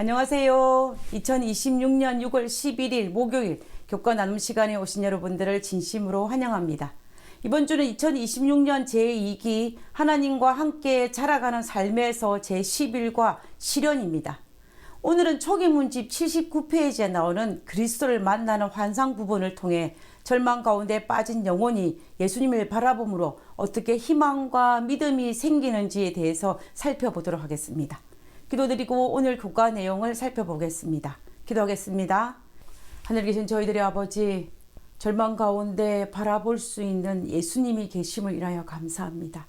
안녕하세요. 2026년 6월 11일 목요일 교과 나눔 시간에 오신 여러분들을 진심으로 환영합니다. 이번 주는 2026년 제2기 하나님과 함께 자라가는 삶에서 제11과 실현입니다. 오늘은 초기문집 79페이지에 나오는 그리스도를 만나는 환상 부분을 통해 절망 가운데 빠진 영혼이 예수님을 바라봄으로 어떻게 희망과 믿음이 생기는지에 대해서 살펴보도록 하겠습니다. 기도드리고 오늘 교과 내용을 살펴보겠습니다. 기도하겠습니다. 하늘에 계신 저희들의 아버지, 절망 가운데 바라볼 수 있는 예수님이 계심을 인하여 감사합니다.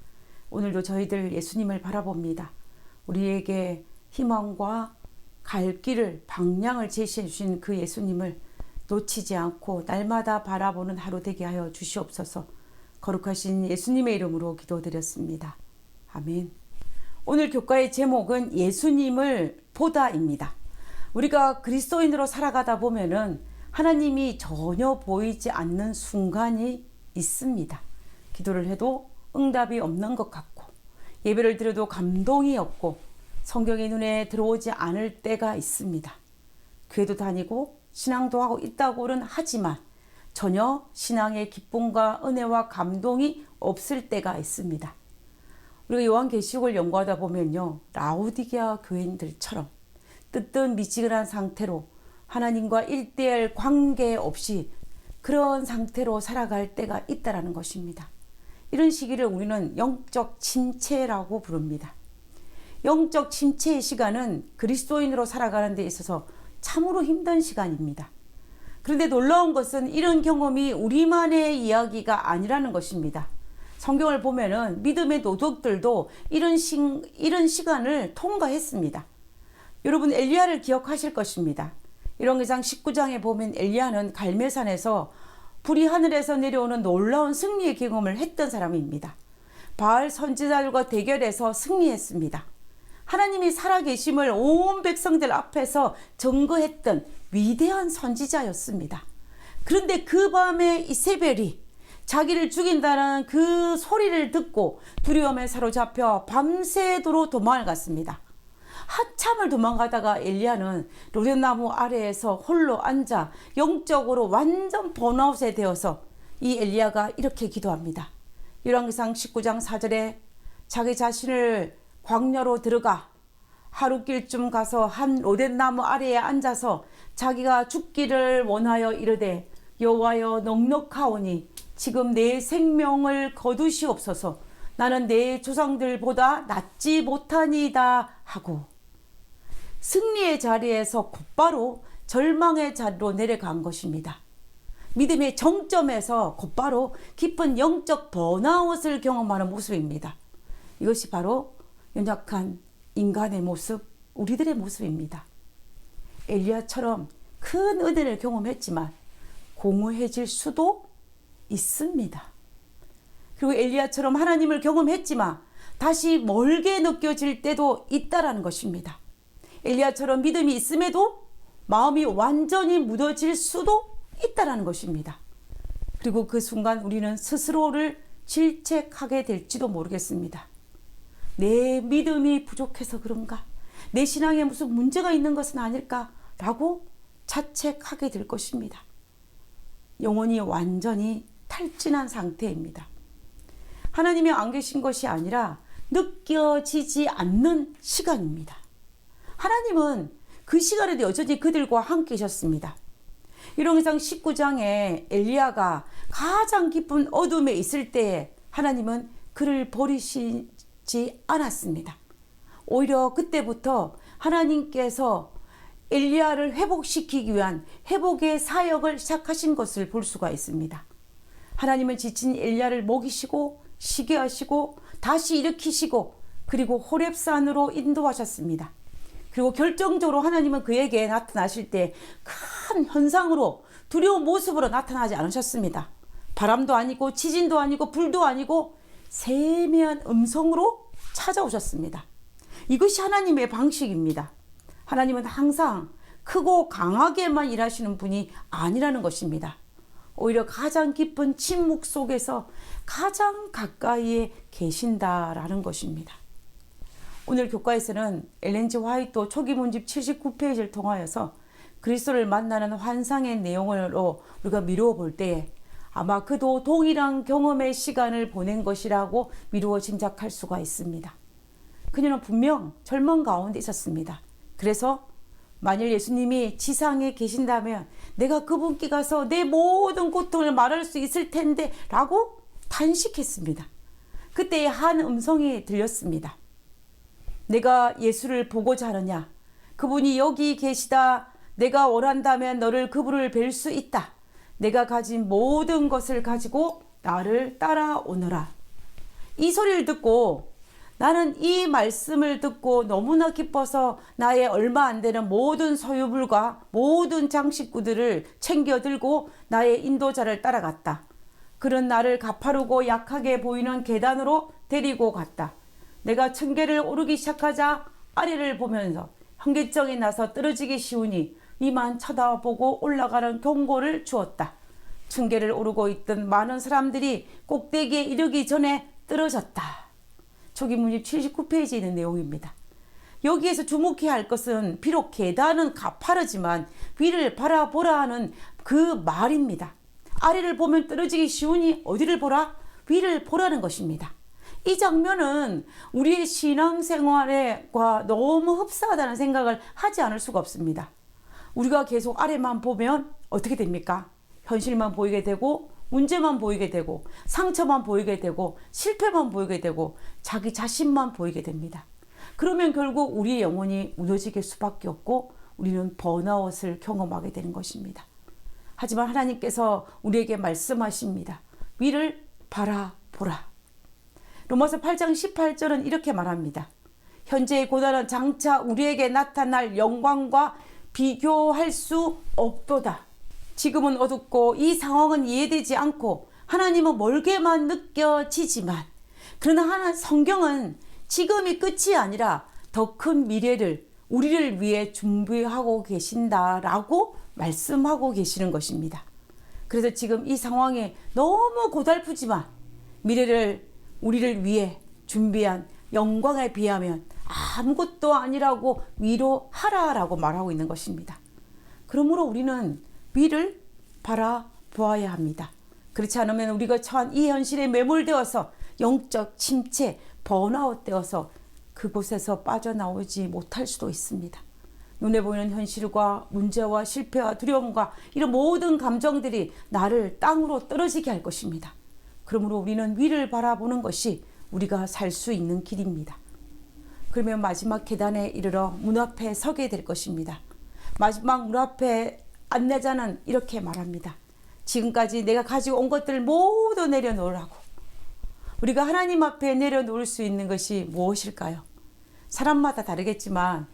오늘도 저희들 예수님을 바라봅니다. 우리에게 희망과 갈 길을, 방향을 제시해 주신 그 예수님을 놓치지 않고 날마다 바라보는 하루 되게 하여 주시옵소서. 거룩하신 예수님의 이름으로 기도드렸습니다. 아멘. 오늘 교과의 제목은 예수님을 보다입니다. 우리가 그리스도인으로 살아가다 보면은 하나님이 전혀 보이지 않는 순간이 있습니다. 기도를 해도 응답이 없는 것 같고, 예배를 드려도 감동이 없고, 성경의 눈에 들어오지 않을 때가 있습니다. 교회도 다니고 신앙도 하고 있다고는 하지만 전혀 신앙의 기쁨과 은혜와 감동이 없을 때가 있습니다. 우리가 요한계시록을 연구하다 보면요, 라오디게아 교인들처럼 뜨뜻미지근한 상태로 하나님과 1대1 관계 없이 그런 상태로 살아갈 때가 있다는 것입니다. 이런 시기를 우리는 영적 침체라고 부릅니다. 영적 침체의 시간은 그리스도인으로 살아가는 데 있어서 참으로 힘든 시간입니다. 그런데 놀라운 것은 이런 경험이 우리만의 이야기가 아니라는 것입니다. 성경을 보면은 믿음의 도덕들도 이런 시간을 통과했습니다. 여러분, 엘리야를 기억하실 것입니다. 열왕기상 19장에 보면 엘리야는 갈멜산에서 불이 하늘에서 내려오는 놀라운 승리의 경험을 했던 사람입니다. 바알 선지자들과 대결해서 승리했습니다. 하나님이 살아계심을 온 백성들 앞에서 증거했던 위대한 선지자였습니다. 그런데 그 밤에 이세벨이 자기를 죽인다는 그 소리를 듣고 두려움에 사로잡혀 밤새도록 도망을 갔습니다. 한참을 도망가다가 엘리야는 로뎀나무 아래에서 홀로 앉아 영적으로 완전 번아웃에 되어서 이 엘리야가 이렇게 기도합니다. 열왕기상 19장 4절에 자기 자신을 광야로 들어가 하루길쯤 가서 한 로뎀나무 아래에 앉아서 자기가 죽기를 원하여 이르되 여호와여 넉넉하오니 지금 내 생명을 거두시옵소서. 나는 내 조상들보다 낫지 못하니이다 하고 승리의 자리에서 곧바로 절망의 자리로 내려간 것입니다. 믿음의 정점에서 곧바로 깊은 영적 번아웃을 경험하는 모습입니다. 이것이 바로 연약한 인간의 모습, 우리들의 모습입니다. 엘리야처럼 큰 은혜를 경험했지만 공허해질 수도 있습니다. 그리고 엘리야처럼 하나님을 경험했지만 다시 멀게 느껴질 때도 있다라는 것입니다. 엘리야처럼 믿음이 있음에도 마음이 완전히 무뎌질 수도 있다라는 것입니다. 그리고 그 순간 우리는 스스로를 질책하게 될지도 모르겠습니다. 내 믿음이 부족해서 그런가? 내 신앙에 무슨 문제가 있는 것은 아닐까라고 자책하게 될 것입니다. 영혼이 완전히 탈진한 상태입니다. 하나님이 안 계신 것이 아니라 느껴지지 않는 시간입니다. 하나님은 그 시간에도 여전히 그들과 함께 계셨습니다. 열왕기상 19장에 엘리야가 가장 깊은 어둠에 있을 때에 하나님은 그를 버리시지 않았습니다. 오히려 그때부터 하나님께서 엘리야를 회복시키기 위한 회복의 사역을 시작하신 것을 볼 수가 있습니다. 하나님은 지친 엘리야를 먹이시고 쉬게 하시고 다시 일으키시고 그리고 호렙산으로 인도하셨습니다. 그리고 결정적으로 하나님은 그에게 나타나실 때 큰 현상으로 두려운 모습으로 나타나지 않으셨습니다. 바람도 아니고 지진도 아니고 불도 아니고 세미한 음성으로 찾아오셨습니다. 이것이 하나님의 방식입니다. 하나님은 항상 크고 강하게만 일하시는 분이 아니라는 것입니다. 오히려 가장 깊은 침묵 속에서 가장 가까이에 계신다라는 것입니다. 오늘 교과에서는 엘렌 G 화이트 초기 문집 79페이지를 통하여서 그리스도를 만나는 환상의 내용으로 우리가 미루어 볼 때에 아마 그도 동일한 경험의 시간을 보낸 것이라고 미루어 짐작할 수가 있습니다. 그녀는 분명 절망 가운데 있었습니다. 그래서 만일 예수님이 지상에 계신다면 내가 그분께 가서 내 모든 고통을 말할 수 있을 텐데 라고 탄식했습니다. 그때 한 음성이 들렸습니다. 내가 예수를 보고자 하느냐? 그분이 여기 계시다. 내가 원한다면 너를 그분을 뵐 수 있다. 내가 가진 모든 것을 가지고 나를 따라오너라. 이 소리를 듣고 나는 이 말씀을 듣고 너무나 기뻐서 나의 얼마 안 되는 모든 소유물과 모든 장식구들을 챙겨 들고 나의 인도자를 따라갔다. 그런 나를 가파르고 약하게 보이는 계단으로 데리고 갔다. 내가 층계를 오르기 시작하자 아래를 보면서 현기증이 나서 떨어지기 쉬우니 이만 쳐다보고 올라가는 경고를 주었다. 층계를 오르고 있던 많은 사람들이 꼭대기에 이르기 전에 떨어졌다. 초기 문집 79페이지에 있는 내용입니다. 여기에서 주목해야 할 것은 비록 계단은 가파르지만 위를 바라보라 하는 그 말입니다. 아래를 보면 떨어지기 쉬우니 어디를 보라? 위를 보라는 것입니다. 이 장면은 우리의 신앙생활과 너무 흡사하다는 생각을 하지 않을 수가 없습니다. 우리가 계속 아래만 보면 어떻게 됩니까? 현실만 보이게 되고 문제만 보이게 되고 상처만 보이게 되고 실패만 보이게 되고 자기 자신만 보이게 됩니다. 그러면 결국 우리의 영혼이 무너질 수밖에 없고 우리는 번아웃을 경험하게 되는 것입니다. 하지만 하나님께서 우리에게 말씀하십니다. 위를 바라보라. 로마서 8장 18절은 이렇게 말합니다. 현재의 고난은 장차 우리에게 나타날 영광과 비교할 수 없도다. 지금은 어둡고 이 상황은 이해되지 않고 하나님은 멀게만 느껴지지만 그러나 성경은 지금이 끝이 아니라 더 큰 미래를 우리를 위해 준비하고 계신다라고 말씀하고 계시는 것입니다. 그래서 지금 이 상황이 너무 고달프지만 미래를 우리를 위해 준비한 영광에 비하면 아무것도 아니라고 위로하라라고 말하고 있는 것입니다. 그러므로 우리는 위를 바라보아야 합니다. 그렇지 않으면 우리가 처한 이 현실에 매몰되어서 영적 침체, 번아웃 되어서 그곳에서 빠져나오지 못할 수도 있습니다. 눈에 보이는 현실과 문제와 실패와 두려움과 이런 모든 감정들이 나를 땅으로 떨어지게 할 것입니다. 그러므로 우리는 위를 바라보는 것이 우리가 살 수 있는 길입니다. 그러면 마지막 계단에 이르러 문 앞에 서게 될 것입니다. 마지막 문 앞에 안내자는 이렇게 말합니다. 지금까지 내가 가지고 온 것들을 모두 내려놓으라고. 우리가 하나님 앞에 내려놓을 수 있는 것이 무엇일까요? 사람마다 다르겠지만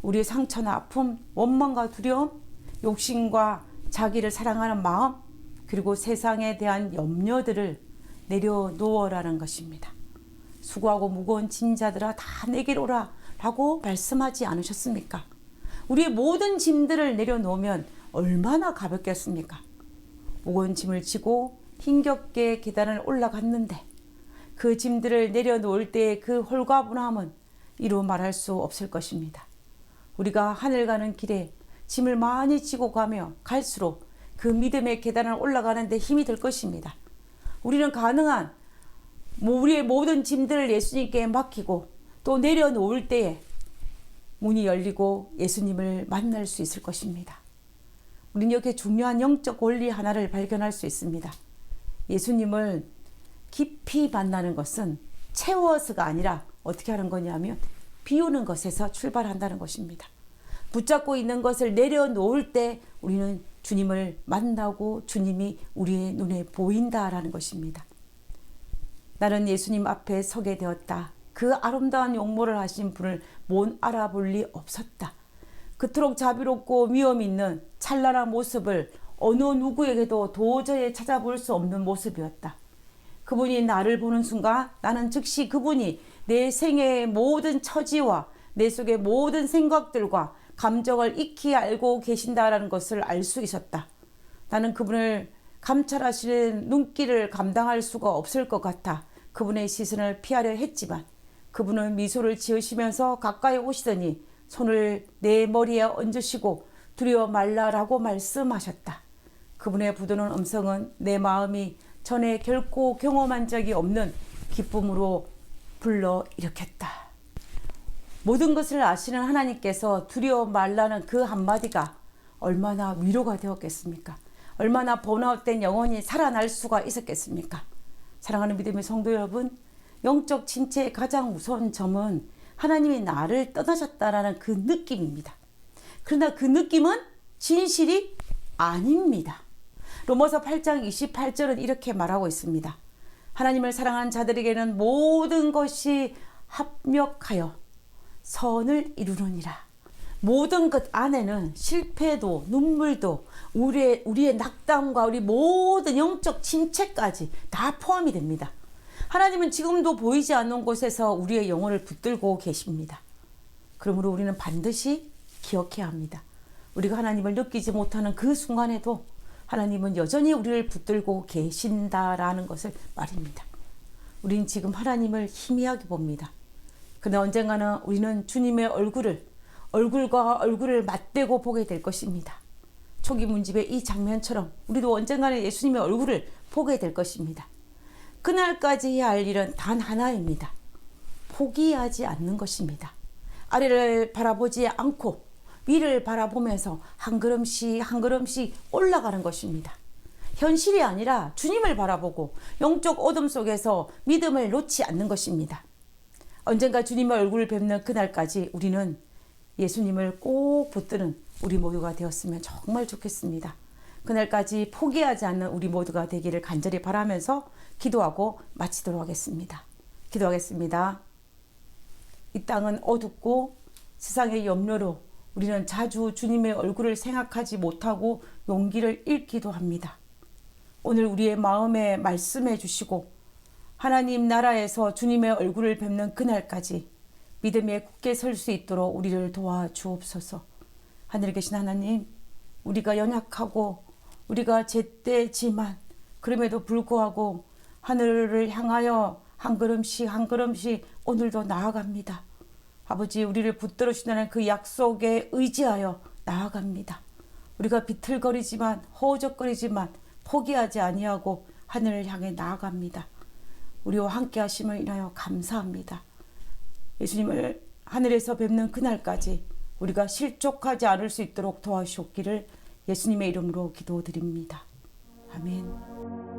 우리의 상처나 아픔, 원망과 두려움, 욕심과 자기를 사랑하는 마음, 그리고 세상에 대한 염려들을 내려놓으라는 것입니다. 수고하고 무거운 짐 자들아 다 내게로 오라 라고 말씀하지 않으셨습니까? 우리의 모든 짐들을 내려놓으면 얼마나 가볍겠습니까? 무거운 짐을 지고 힘겹게 계단을 올라갔는데 그 짐들을 내려놓을 때의 그 홀가분함은 이루 말할 수 없을 것입니다. 우리가 하늘 가는 길에 짐을 많이 지고 가며 갈수록 그 믿음의 계단을 올라가는 데 힘이 들 것입니다. 우리는 가능한 우리의 모든 짐들을 예수님께 맡기고 또 내려놓을 때에 문이 열리고 예수님을 만날 수 있을 것입니다. 우리는 여기에 중요한 영적 원리 하나를 발견할 수 있습니다. 예수님을 깊이 만나는 것은 채워서가 아니라 어떻게 하는 거냐면 비우는 것에서 출발한다는 것입니다. 붙잡고 있는 것을 내려놓을 때 우리는 주님을 만나고 주님이 우리의 눈에 보인다라는 것입니다. 나는 예수님 앞에 서게 되었다. 그 아름다운 용모를 하신 분을 못 알아볼 리 없었다. 그토록 자비롭고 위험 있는 찬란한 모습을 어느 누구에게도 도저히 찾아볼 수 없는 모습이었다. 그분이 나를 보는 순간 나는 즉시 그분이 내 생애의 모든 처지와 내 속의 모든 생각들과 감정을 익히 알고 계신다라는 것을 알 수 있었다. 나는 그분을 감찰하시는 눈길을 감당할 수가 없을 것 같아 그분의 시선을 피하려 했지만 그분은 미소를 지으시면서 가까이 오시더니 손을 내 머리에 얹으시고 두려워 말라라고 말씀하셨다. 그분의 부드러운 음성은 내 마음이 전에 결코 경험한 적이 없는 기쁨으로 불러일으켰다. 모든 것을 아시는 하나님께서 두려워 말라는 그 한마디가 얼마나 위로가 되었겠습니까? 얼마나 번아웃된 영혼이 살아날 수가 있었겠습니까? 사랑하는 믿음의 성도 여러분, 영적 진체의 가장 우선 점은 하나님이 나를 떠나셨다라는 그 느낌입니다. 그러나 그 느낌은 진실이 아닙니다. 로마서 8장 28절은 이렇게 말하고 있습니다. 하나님을 사랑하는 자들에게는 모든 것이 합력하여 선을 이루느니라. 모든 것 안에는 실패도 눈물도 우리의 낙담과 우리 모든 영적 침체까지 다 포함이 됩니다. 하나님은 지금도 보이지 않는 곳에서 우리의 영혼을 붙들고 계십니다. 그러므로 우리는 반드시 기억해야 합니다. 우리가 하나님을 느끼지 못하는 그 순간에도 하나님은 여전히 우리를 붙들고 계신다라는 것을 말입니다. 우리는 지금 하나님을 희미하게 봅니다. 그러나 언젠가는 우리는 주님의 얼굴과 얼굴을 맞대고 보게 될 것입니다. 초기 문집의 이 장면처럼 우리도 언젠가는 예수님의 얼굴을 보게 될 것입니다. 그날까지 해야 할 일은 단 하나입니다. 포기하지 않는 것입니다. 아래를 바라보지 않고 위를 바라보면서 한 걸음씩 한 걸음씩 올라가는 것입니다. 현실이 아니라 주님을 바라보고 영적 어둠 속에서 믿음을 놓지 않는 것입니다. 언젠가 주님의 얼굴을 뵙는 그날까지 우리는 예수님을 꼭 붙드는 우리 모두가 되었으면 정말 좋겠습니다. 그날까지 포기하지 않는 우리 모두가 되기를 간절히 바라면서 기도하고 마치도록 하겠습니다. 기도하겠습니다. 이 땅은 어둡고 세상의 염려로 우리는 자주 주님의 얼굴을 생각하지 못하고 용기를 잃기도 합니다. 오늘 우리의 마음에 말씀해 주시고 하나님 나라에서 주님의 얼굴을 뵙는 그날까지 믿음에 굳게 설 수 있도록 우리를 도와주옵소서. 하늘에 계신 하나님, 우리가 연약하고 우리가 제때지만 그럼에도 불구하고 하늘을 향하여 한 걸음씩 한 걸음씩 오늘도 나아갑니다. 아버지, 우리를 붙들어 주시는 그 약속에 의지하여 나아갑니다. 우리가 비틀거리지만 허우적거리지만 포기하지 아니하고 하늘을 향해 나아갑니다. 우리와 함께 하심을 인하여 감사합니다. 예수님을 하늘에서 뵙는 그날까지 우리가 실족하지 않을 수 있도록 도와주시기를 예수님의 이름으로 기도드립니다. 아멘.